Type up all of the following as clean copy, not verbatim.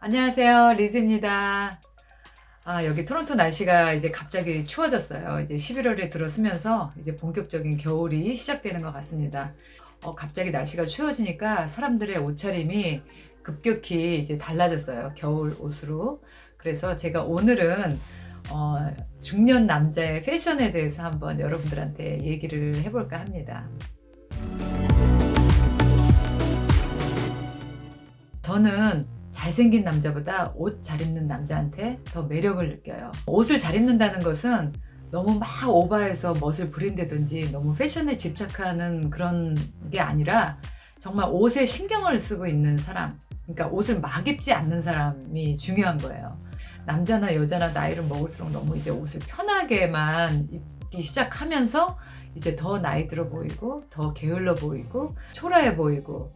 안녕하세요. 리즈입니다. 여기 토론토 날씨가 이제 갑자기 추워졌어요. 이제 11월에 들어서면서 이제 본격적인 겨울이 시작되는 것 같습니다. 갑자기 날씨가 추워지니까 사람들의 옷차림이 급격히 이제 달라졌어요. 겨울 옷으로. 그래서 제가 오늘은 중년 남자의 패션에 대해서 한번 여러분들한테 얘기를 해볼까 합니다. 저는 잘생긴 남자보다 옷 잘 입는 남자한테 더 매력을 느껴요. 옷을 잘 입는다는 것은 너무 막 오버해서 멋을 부린다든지 너무 패션에 집착하는 그런 게 아니라 정말 옷에 신경을 쓰고 있는 사람, 그러니까 옷을 막 입지 않는 사람이 중요한 거예요. 남자나 여자나 나이를 먹을수록 너무 이제 옷을 편하게만 입기 시작하면서 이제 더 나이 들어 보이고 더 게을러 보이고 초라해 보이고,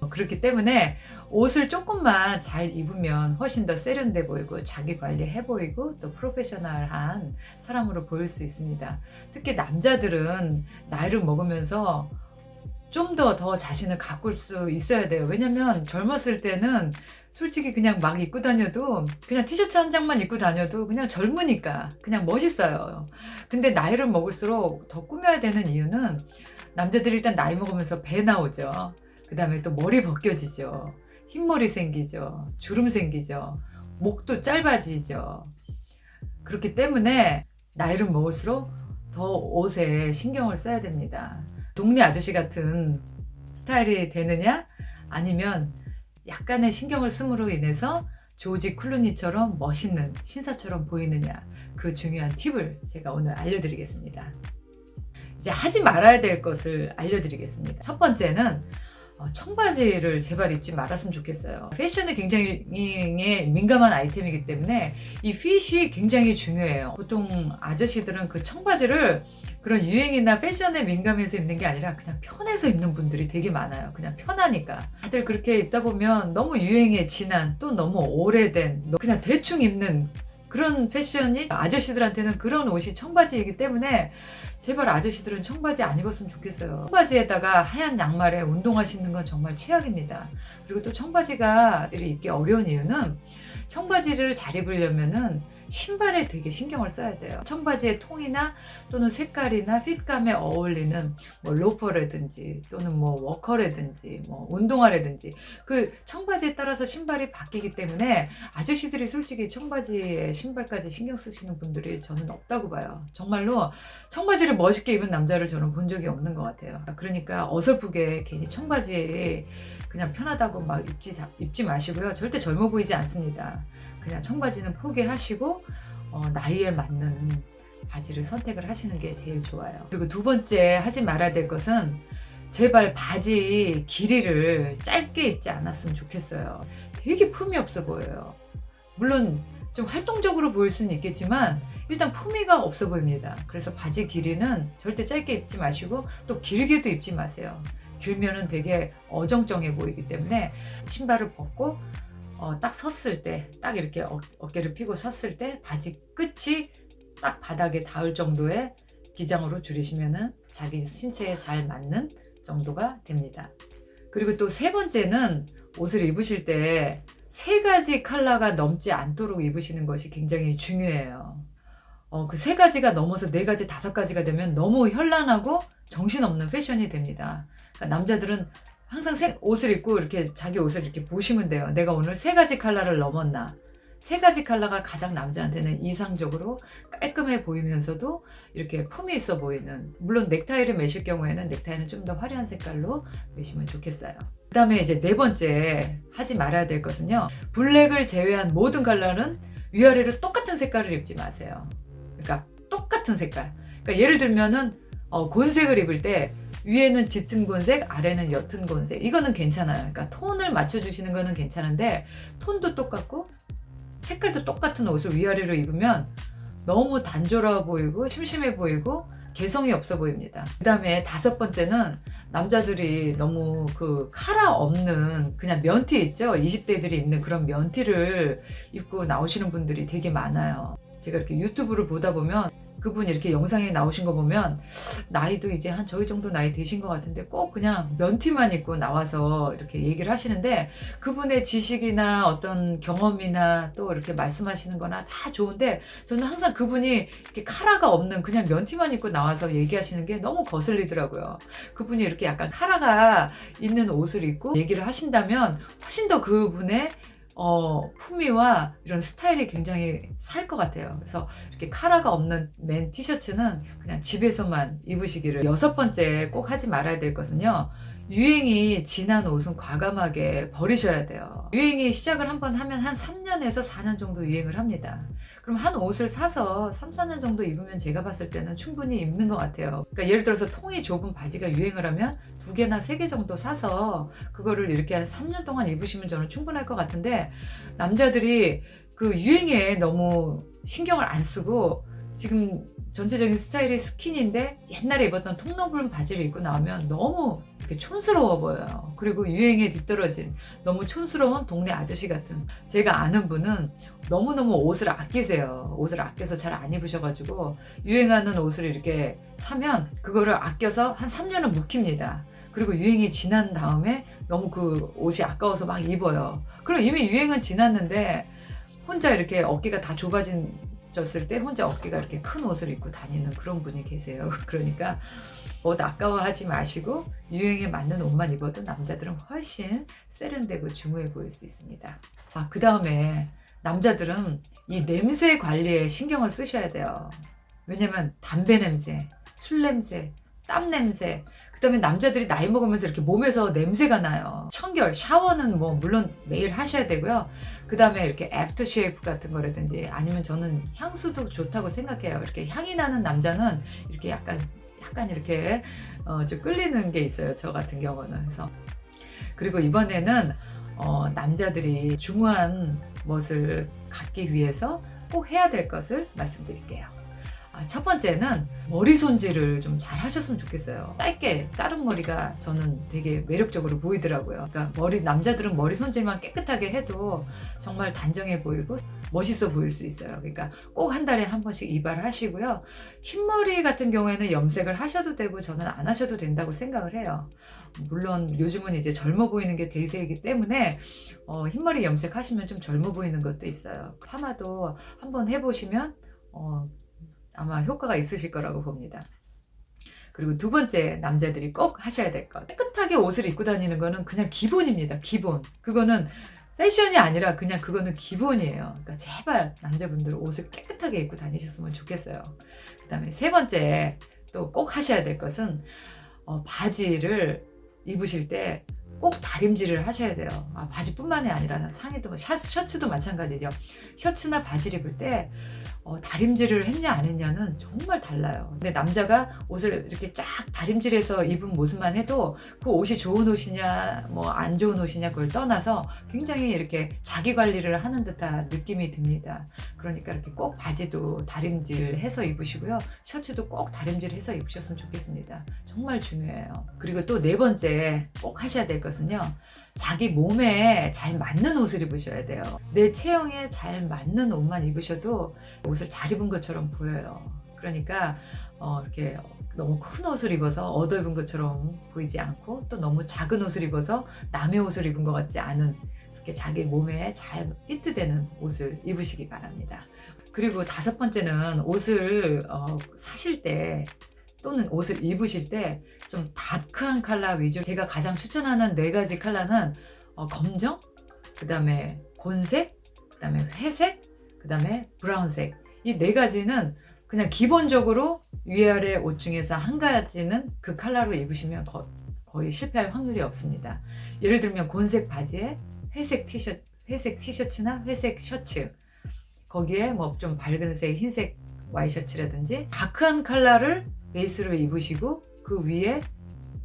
그렇기 때문에 옷을 조금만 잘 입으면 훨씬 더 세련돼 보이고 자기 관리해 보이고 또 프로페셔널한 사람으로 보일 수 있습니다. 특히 남자들은 나이를 먹으면서 좀 더 자신을 가꿀 수 있어야 돼요. 왜냐면 젊었을 때는 솔직히 그냥 막 입고 다녀도, 그냥 티셔츠 한 장만 입고 다녀도 그냥 젊으니까 그냥 멋있어요. 근데 나이를 먹을수록 더 꾸며야 되는 이유는, 남자들이 일단 나이 먹으면서 배 나오죠. 그 다음에 또 머리 벗겨지죠. 흰머리 생기죠. 주름 생기죠. 목도 짧아지죠. 그렇기 때문에 나이를 먹을수록 더 옷에 신경을 써야 됩니다. 동네 아저씨 같은 스타일이 되느냐, 아니면 약간의 신경을 씀으로 인해서 조지 클루니처럼 멋있는 신사처럼 보이느냐, 그 중요한 팁을 제가 오늘 알려드리겠습니다. 이제 하지 말아야 될 것을 알려드리겠습니다. 첫 번째는 청바지를 제발 입지 말았으면 좋겠어요. 패션에 굉장히 민감한 아이템이기 때문에 이 핏이 굉장히 중요해요. 보통 아저씨들은 그 청바지를 그런 유행이나 패션에 민감해서 입는 게 아니라 그냥 편해서 입는 분들이 되게 많아요. 그냥 편하니까. 다들 그렇게 입다 보면 너무 유행에 지난, 또 너무 오래된, 그냥 대충 입는 그런 패션이 아저씨들한테는 그런 옷이 청바지이기 때문에 제발 아저씨들은 청바지 안 입었으면 좋겠어요. 청바지에다가 하얀 양말에 운동화 신는 건 정말 최악입니다. 그리고 또 청바지가 입기 어려운 이유는, 청바지를 잘 입으려면은 신발에 되게 신경을 써야 돼요. 청바지의 통이나 또는 색깔이나 핏감에 어울리는 뭐 로퍼라든지 또는 뭐 워커라든지 뭐 운동화라든지, 그 청바지에 따라서 신발이 바뀌기 때문에 아저씨들이 솔직히 청바지에 신발까지 신경 쓰시는 분들이 저는 없다고 봐요. 정말로 청바지를 멋있게 입은 남자를 저는 본 적이 없는 것 같아요. 그러니까 어설프게 괜히 청바지에 그냥 편하다고 막 입지 마시고요. 절대 젊어 보이지 않습니다. 그냥 청바지는 포기하시고 나이에 맞는 바지를 선택을 하시는 게 제일 좋아요. 그리고 두 번째 하지 말아야 될 것은, 제발 바지 길이를 짧게 입지 않았으면 좋겠어요. 되게 품이 없어 보여요. 물론 좀 활동적으로 보일 수는 있겠지만 일단 품위가 없어 보입니다. 그래서 바지 길이는 절대 짧게 입지 마시고 또 길게도 입지 마세요. 길면은 되게 어정쩡해 보이기 때문에 신발을 벗고 딱 섰을 때, 딱 이렇게 어깨를 펴고 섰을 때 바지 끝이 딱 바닥에 닿을 정도의 기장으로 줄이시면은 자기 신체에 잘 맞는 정도가 됩니다. 그리고 또 세 번째는, 옷을 입으실 때 세 가지 컬러가 넘지 않도록 입으시는 것이 굉장히 중요해요. 그 세 가지가 넘어서 네 가지, 다섯 가지가 되면 너무 현란하고 정신없는 패션이 됩니다. 그러니까 남자들은 항상 옷을 입고 이렇게 자기 옷을 이렇게 보시면 돼요. 내가 오늘 세 가지 컬러를 넘었나. 세 가지 컬러가 가장 남자한테는 이상적으로 깔끔해 보이면서도 이렇게 품이 있어 보이는, 물론 넥타이를 매실 경우에는 넥타이는 좀 더 화려한 색깔로 매시면 좋겠어요. 그 다음에 이제 네 번째 하지 말아야 될 것은요, 블랙을 제외한 모든 컬러는 위아래로 똑같은 색깔을 입지 마세요. 그러니까 똑같은 색깔. 그러니까 예를 들면은 곤색을 입을 때 위에는 짙은 곤색, 아래는 옅은 곤색, 이거는 괜찮아요. 그러니까 톤을 맞춰주시는 거는 괜찮은데, 톤도 똑같고 색깔도 똑같은 옷을 위아래로 입으면 너무 단조로워 보이고 심심해 보이고 개성이 없어 보입니다. 그 다음에 5번째는 남자들이 너무 그 카라 없는 그냥 면티 있죠? 20대들이 입는 그런 면티를 입고 나오시는 분들이 되게 많아요. 제가 이렇게 유튜브를 보다 보면 그분이 이렇게 영상에 나오신 거 보면 나이도 이제 한 저희 정도 나이 되신 것 같은데 꼭 그냥 면티만 입고 나와서 이렇게 얘기를 하시는데 그분의 지식이나 어떤 경험이나 또 이렇게 말씀하시는 거나 다 좋은데 저는 항상 그분이 이렇게 카라가 없는 그냥 면티만 입고 나와서 얘기하시는 게 너무 거슬리더라고요. 그분이 이렇게 약간 카라가 있는 옷을 입고 얘기를 하신다면 훨씬 더 그분의 품위와 이런 스타일이 굉장히 살 것 같아요. 그래서 이렇게 카라가 없는 맨 티셔츠는 그냥 집에서만 입으시기를. 6번째 꼭 하지 말아야 될 것은요. 유행이 지난 옷은 과감하게 버리셔야 돼요. 유행이 시작을 한번 하면 한 3년에서 4년 정도 유행을 합니다. 그럼 한 옷을 사서 3, 4년 정도 입으면 제가 봤을 때는 충분히 입는 것 같아요. 그러니까 예를 들어서 통이 좁은 바지가 유행을 하면 2개나 3개 정도 사서 그거를 이렇게 한 3년 동안 입으시면 저는 충분할 것 같은데 남자들이 그 유행에 너무 신경을 안 쓰고 지금 전체적인 스타일이 스키니인데 옛날에 입었던 통로블 바지를 입고 나오면 너무 이렇게 촌스러워 보여요. 그리고 유행에 뒤떨어진 너무 촌스러운 동네 아저씨 같은. 제가 아는 분은 너무너무 옷을 아끼세요. 옷을 아껴서 잘 안 입으셔가지고 유행하는 옷을 이렇게 사면 그거를 아껴서 한 3년은 묵힙니다. 그리고 유행이 지난 다음에 너무 그 옷이 아까워서 막 입어요. 그럼 이미 유행은 지났는데 혼자 이렇게 어깨가 다 좁아졌을 때 혼자 어깨가 이렇게 큰 옷을 입고 다니는 그런 분이 계세요. 그러니까 옷 아까워하지 마시고 유행에 맞는 옷만 입어도 남자들은 훨씬 세련되고 중후해 보일 수 있습니다. 그 다음에 남자들은 이 냄새 관리에 신경을 쓰셔야 돼요. 왜냐면 담배 냄새, 술 냄새, 땀 냄새, 그 다음에 남자들이 나이 먹으면서 이렇게 몸에서 냄새가 나요. 청결, 샤워는 뭐 물론 매일 하셔야 되고요. 그 다음에 이렇게 애프터쉐이프 같은 거라든지 아니면 저는 향수도 좋다고 생각해요. 이렇게 향이 나는 남자는 이렇게 약간 이렇게 좀 끌리는 게 있어요. 저 같은 경우는. 그래서 그리고 이번에는 남자들이 중후한 멋을 갖기 위해서 꼭 해야 될 것을 말씀드릴게요. 첫 번째는 머리 손질을 좀 잘 하셨으면 좋겠어요. 짧게 자른 머리가 저는 되게 매력적으로 보이더라고요. 그러니까 남자들은 머리 손질만 깨끗하게 해도 정말 단정해 보이고 멋있어 보일 수 있어요. 그러니까 꼭 한 달에 한 번씩 이발하시고요. 흰머리 같은 경우에는 염색을 하셔도 되고 저는 안 하셔도 된다고 생각을 해요. 물론 요즘은 이제 젊어 보이는 게 대세이기 때문에 흰머리 염색하시면 좀 젊어 보이는 것도 있어요. 파마도 한번 해보시면 아마 효과가 있으실 거라고 봅니다. 그리고 2번째 남자들이 꼭 하셔야 될 것. 깨끗하게 옷을 입고 다니는 거는 그냥 기본입니다. 기본. 그거는 패션이 아니라 그냥 그거는 기본이에요. 그러니까 제발 남자분들 옷을 깨끗하게 입고 다니셨으면 좋겠어요. 그 다음에 3번째 또 꼭 하셔야 될 것은 바지를 입으실 때 꼭 다림질을 하셔야 돼요. 바지뿐만이 아니라 상의도 셔츠도 마찬가지죠. 셔츠나 바지를 입을 때 다림질을 했냐 안 했냐는 정말 달라요. 근데 남자가 옷을 이렇게 쫙 다림질해서 입은 모습만 해도 그 옷이 좋은 옷이냐 뭐 안 좋은 옷이냐 그걸 떠나서 굉장히 이렇게 자기 관리를 하는 듯한 느낌이 듭니다. 그러니까 이렇게 꼭 바지도 다림질해서 입으시고요. 셔츠도 꼭 다림질해서 입으셨으면 좋겠습니다. 정말 중요해요. 그리고 또 4번째 꼭 하셔야 될 것은요. 자기 몸에 잘 맞는 옷을 입으셔야 돼요. 내 체형에 잘 맞는 옷만 입으셔도 옷을 잘 입은 것처럼 보여요. 그러니까 이렇게 너무 큰 옷을 입어서 얻어입은 것처럼 보이지 않고 또 너무 작은 옷을 입어서 남의 옷을 입은 것 같지 않은 이렇게 자기 몸에 잘 피트되는 옷을 입으시기 바랍니다. 그리고 5번째는 옷을 사실 때 또는 옷을 입으실 때 좀 다크한 컬러 위주. 제가 가장 추천하는 4가지 컬러는 검정, 그 다음에 곤색, 그 다음에 회색, 그 다음에 브라운색. 이 4가지는 그냥 기본적으로 위아래 옷 중에서 한 가지는 그 컬러로 입으시면 거의 실패할 확률이 없습니다. 예를 들면 곤색 바지에 회색 티셔츠나 회색 셔츠, 거기에 뭐 좀 밝은색 흰색 와이셔츠라든지 다크한 컬러를 베이스로 입으시고 그 위에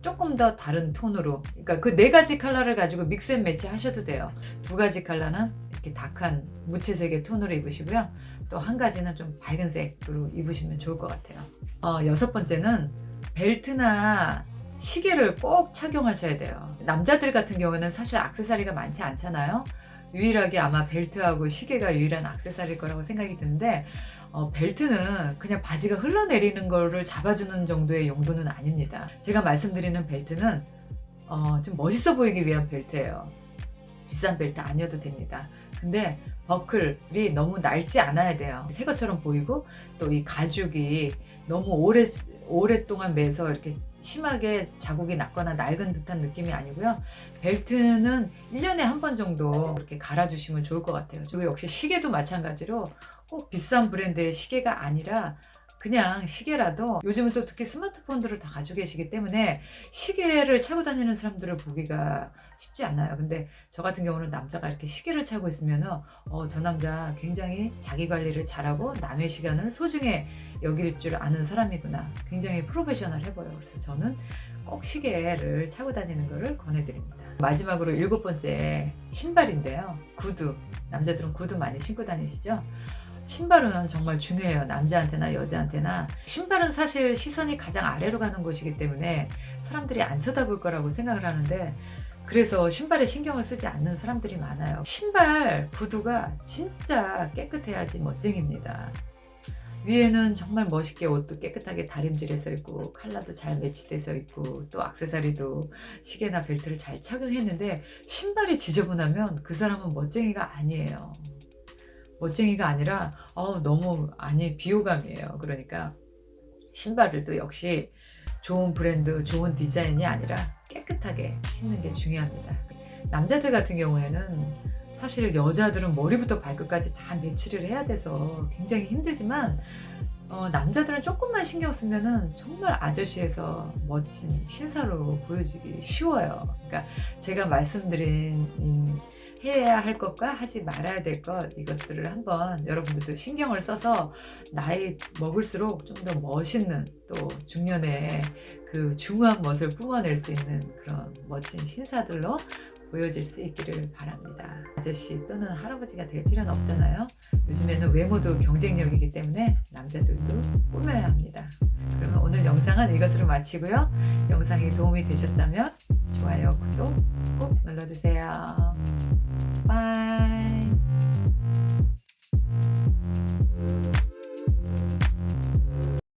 조금 더 다른 톤으로, 그러니까 그 4가지 컬러를 가지고 믹스 앤 매치 하셔도 돼요. 2가지 컬러는 이렇게 다크한 무채색의 톤으로 입으시고요. 또 한 가지는 좀 밝은 색으로 입으시면 좋을 것 같아요. 6번째는 벨트나 시계를 꼭 착용하셔야 돼요. 남자들 같은 경우는 사실 액세서리가 많지 않잖아요. 유일하게 아마 벨트하고 시계가 유일한 액세서리일 거라고 생각이 드는데 벨트는 그냥 바지가 흘러내리는 거를 잡아주는 정도의 용도는 아닙니다. 제가 말씀드리는 벨트는 좀 멋있어 보이기 위한 벨트예요. 비싼 벨트 아니어도 됩니다. 근데 버클이 너무 낡지 않아야 돼요. 새 것처럼 보이고 또 이 가죽이 너무 오랫동안 매서 이렇게 심하게 자국이 났거나 낡은 듯한 느낌이 아니고요. 벨트는 1년에 한 번 정도 이렇게 갈아주시면 좋을 것 같아요. 그리고 역시 시계도 마찬가지로 꼭 비싼 브랜드의 시계가 아니라 그냥 시계라도 요즘은 또 특히 스마트폰들을 다 가지고 계시기 때문에 시계를 차고 다니는 사람들을 보기가 쉽지 않아요. 근데 저 같은 경우는 남자가 이렇게 시계를 차고 있으면 저 남자 굉장히 자기 관리를 잘하고 남의 시간을 소중히 여길 줄 아는 사람이구나. 굉장히 프로페셔널해 보여요. 그래서 저는 꼭 시계를 차고 다니는 것을 권해드립니다. 마지막으로 7번째 신발인데요. 구두. 남자들은 구두 많이 신고 다니시죠? 신발은 정말 중요해요. 남자한테나 여자한테나. 신발은 사실 시선이 가장 아래로 가는 곳이기 때문에 사람들이 안 쳐다볼 거라고 생각을 하는데 그래서 신발에 신경을 쓰지 않는 사람들이 많아요. 신발 구두가 진짜 깨끗해야지 멋쟁입니다. 위에는 정말 멋있게 옷도 깨끗하게 다림질해서 있고 컬러도 잘 매치돼서 있고 또 액세서리도 시계나 벨트를 잘 착용했는데 신발이 지저분하면 그 사람은 멋쟁이가 아니에요. 멋쟁이가 아니라 너무 비호감이에요. 그러니까 신발들도 역시 좋은 브랜드, 좋은 디자인이 아니라 깨끗하게 신는 게 중요합니다. 남자들 같은 경우에는 사실 여자들은 머리부터 발끝까지 다 매치를 해야 돼서 굉장히 힘들지만 남자들은 조금만 신경 쓰면은 정말 아저씨에서 멋진 신사로 보여지기 쉬워요. 그러니까 제가 말씀드린 해야 할 것과 하지 말아야 될 것 이것들을 한번 여러분들도 신경을 써서 나이 먹을수록 좀 더 멋있는 또 중년의 그 중후한 멋을 뿜어낼 수 있는 그런 멋진 신사들로 보여질 수 있기를 바랍니다. 아저씨 또는 할아버지가 될 필요는 없잖아요. 요즘에는 외모도 경쟁력이기 때문에 남자들도 꾸며야 합니다. 그러면 오늘 영상은 이것으로 마치고요. 영상이 도움이 되셨다면 좋아요, 구독 꼭 눌러주세요.